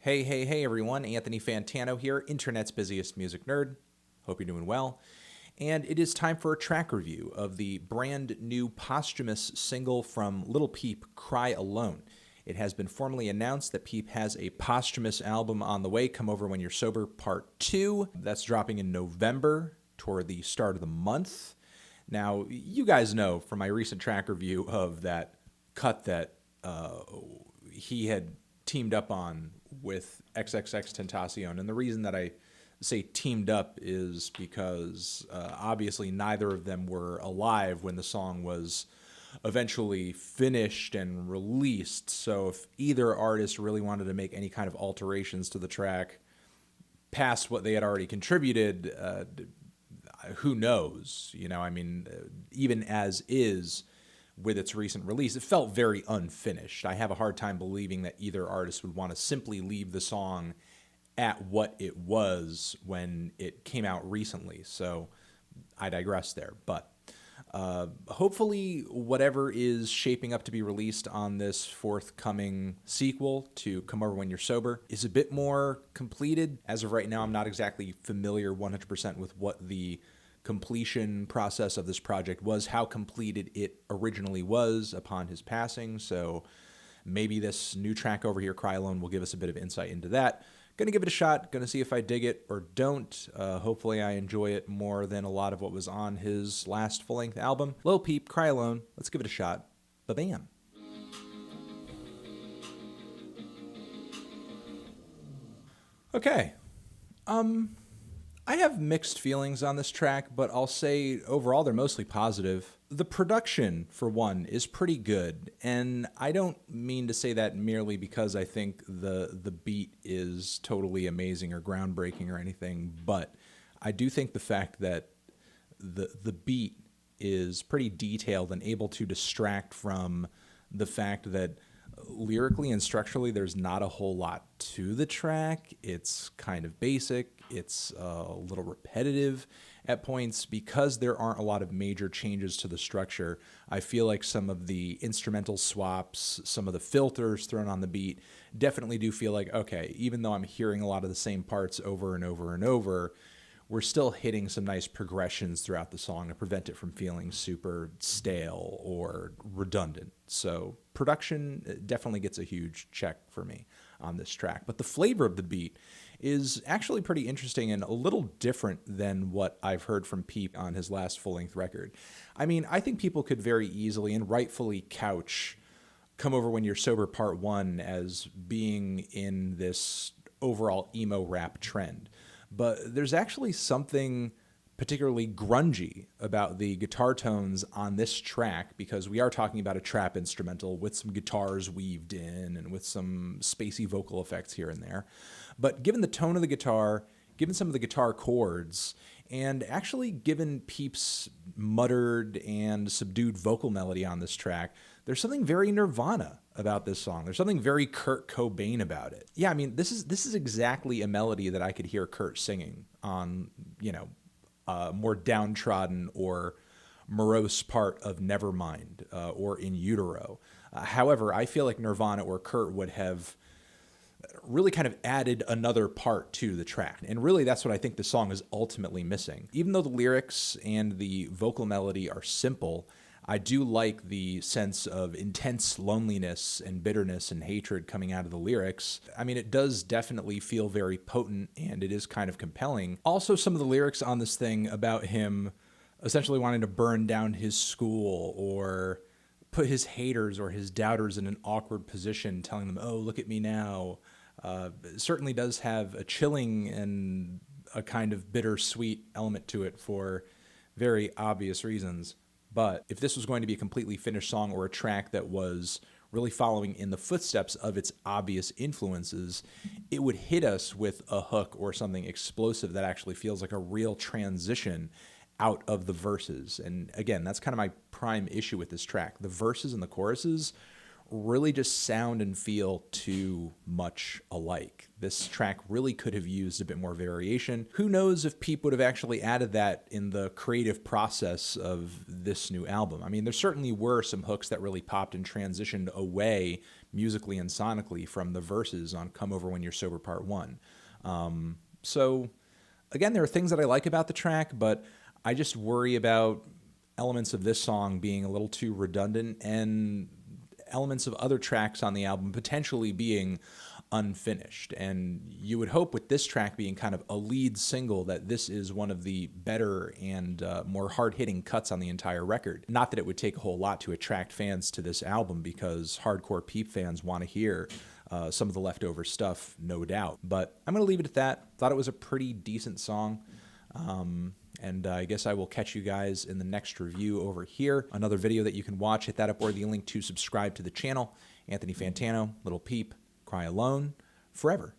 Hey everyone, Anthony Fantano here, internet's busiest music nerd. Hope you're doing well. And it is time for a track review of the brand new posthumous single from Lil Peep, Cry Alone. It has been formally announced that Peep has a posthumous album on the way, Come Over When You're Sober Part 2. That's dropping in November, toward the start of the month. Now, you guys know from my recent track review of that cut that he had teamed up on with XXXTentacion. And the reason that I say teamed up is because obviously neither of them were alive when the song was eventually finished and released. So if either artist really wanted to make any kind of alterations to the track past what they had already contributed, who knows? Even as is, with its recent release, it felt very unfinished. I have a hard time believing that either artist would want to simply leave the song at what it was when it came out recently. So I digress there. But hopefully whatever is shaping up to be released on this forthcoming sequel to Come Over When You're Sober is a bit more completed. As of right now, I'm not exactly familiar 100% with what the completion process of this project was, how completed it originally was upon his passing. So maybe this new track over here, Cry Alone, will give us a bit of insight into that. Gonna give it a shot, gonna see if I dig it or don't. Hopefully I enjoy it more than a lot of what was on his last full-length album. Lil Peep, Cry Alone, let's give it a shot. Ba-bam. Okay. I have mixed feelings on this track, but I'll say overall they're mostly positive. The production, for one, is pretty good, and I don't mean to say that merely because I think the beat is totally amazing or groundbreaking or anything, but I do think the fact that the beat is pretty detailed and able to distract from the fact that lyrically and structurally there's not a whole lot to the track. It's kind of basic, it's a little repetitive at points. Because there aren't a lot of major changes to the structure, I feel like some of the instrumental swaps, some of the filters thrown on the beat definitely do feel like, okay, even though I'm hearing a lot of the same parts over and over and over, we're still hitting some nice progressions throughout the song to prevent it from feeling super stale or redundant. So production definitely gets a huge check for me on this track. But the flavor of the beat is actually pretty interesting and a little different than what I've heard from Peep on his last full-length record. I mean, I think people could very easily and rightfully couch Come Over When You're Sober Part 1 as being in this overall emo rap trend. But there's actually something particularly grungy about the guitar tones on this track, because we are talking about a trap instrumental with some guitars weaved in and with some spacey vocal effects here and there. But given the tone of the guitar, given some of the guitar chords, and actually given Peep's muttered and subdued vocal melody on this track, there's something very Nirvana about this song. There's something very Kurt Cobain about it. Yeah, I mean, this is exactly a melody that I could hear Kurt singing on, a more downtrodden or morose part of Nevermind or In Utero. However, I feel like Nirvana or Kurt would have really kind of added another part to the track. And really that's what I think the song is ultimately missing. Even though the lyrics and the vocal melody are simple, I do like the sense of intense loneliness and bitterness and hatred coming out of the lyrics. I mean, it does definitely feel very potent and it is kind of compelling. Also, some of the lyrics on this thing about him essentially wanting to burn down his school or put his haters or his doubters in an awkward position, telling them, oh, look at me now, certainly does have a chilling and a kind of bittersweet element to it for very obvious reasons. But if this was going to be a completely finished song or a track that was really following in the footsteps of its obvious influences, it would hit us with a hook or something explosive that actually feels like a real transition out of the verses. And again, that's kind of my prime issue with this track. The verses and the choruses really just sound and feel too much alike. This track really could have used a bit more variation. Who knows if Peep would have actually added that in the creative process of this new album. I mean, there certainly were some hooks that really popped and transitioned away musically and sonically from the verses on Come Over When You're Sober Part 1. So again, there are things that I like about the track, but I just worry about elements of this song being a little too redundant and elements of other tracks on the album potentially being unfinished. And you would hope with this track being kind of a lead single that this is one of the better and more hard-hitting cuts on the entire record. Not that it would take a whole lot to attract fans to this album, because hardcore Peep fans want to hear some of the leftover stuff, no doubt. But I'm going to leave it at that. Thought it was a pretty decent song. And I guess I will catch you guys in the next review over here. Another video that you can watch, hit that up or the link to subscribe to the channel. Anthony Fantano, Lil Peep, Cry Alone, Forever.